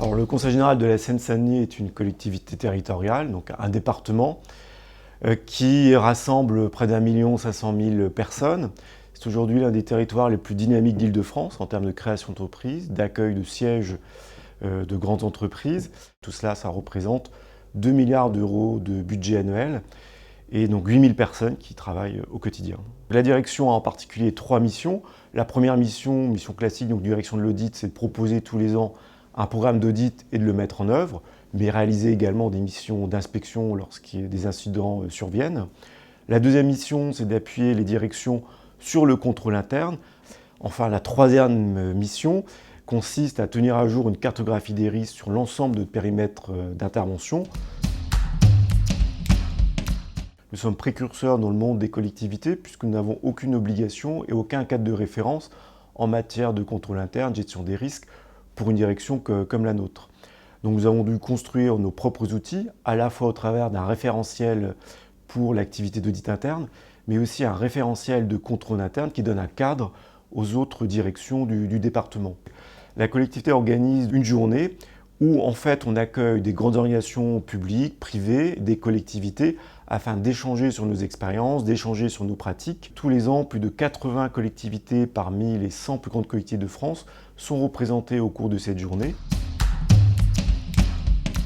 Alors, le Conseil général de la Seine-Saint-Denis est une collectivité territoriale, donc un département, qui rassemble près d'1,5 million personnes. C'est aujourd'hui l'un des territoires les plus dynamiques d'Île-de-France en termes de création d'entreprises, d'accueil de sièges de grandes entreprises. Tout cela, ça représente 2 milliards d'euros de budget annuel et donc 8000 personnes qui travaillent au quotidien. La direction a en particulier 3 missions. La première mission classique, donc direction de l'audit, c'est de proposer tous les ans un programme d'audit et de le mettre en œuvre, mais réaliser également des missions d'inspection lorsqu'il y a des incidents surviennent. La deuxième mission, c'est d'appuyer les directions sur le contrôle interne. Enfin, la troisième mission consiste à tenir à jour une cartographie des risques sur l'ensemble de périmètres d'intervention. Nous sommes précurseurs dans le monde des collectivités puisque nous n'avons aucune obligation et aucun cadre de référence en matière de contrôle interne, gestion des risques, pour une direction comme la nôtre. Donc nous avons dû construire nos propres outils, à la fois au travers d'un référentiel pour l'activité d'audit interne, mais aussi un référentiel de contrôle interne qui donne un cadre aux autres directions du département. La collectivité organise une journée où en fait on accueille des grandes organisations publiques, privées, des collectivités, afin d'échanger sur nos expériences, d'échanger sur nos pratiques. Tous les ans, plus de 80 collectivités parmi les 100 plus grandes collectivités de France sont représentées au cours de cette journée.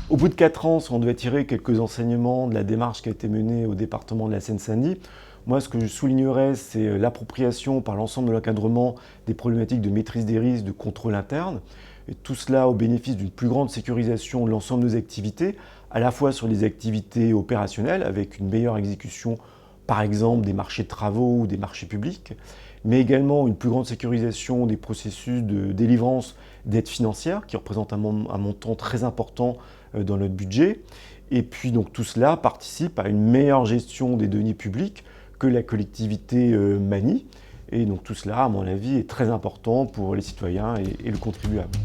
Au bout de 4 ans, on doit tirer quelques enseignements de la démarche qui a été menée au département de la Seine-Saint-Denis. Moi, ce que je soulignerais, c'est l'appropriation par l'ensemble de l'encadrement des problématiques de maîtrise des risques, de contrôle interne. Et tout cela au bénéfice d'une plus grande sécurisation de l'ensemble de nos activités, à la fois sur les activités opérationnelles, avec une meilleure exécution, par exemple, des marchés de travaux ou des marchés publics, mais également une plus grande sécurisation des processus de délivrance d'aides financières, qui représentent un montant très important dans notre budget. Et puis donc tout cela participe à une meilleure gestion des deniers publics que la collectivité manie. Et donc tout cela, à mon avis, est très important pour les citoyens et le contribuable.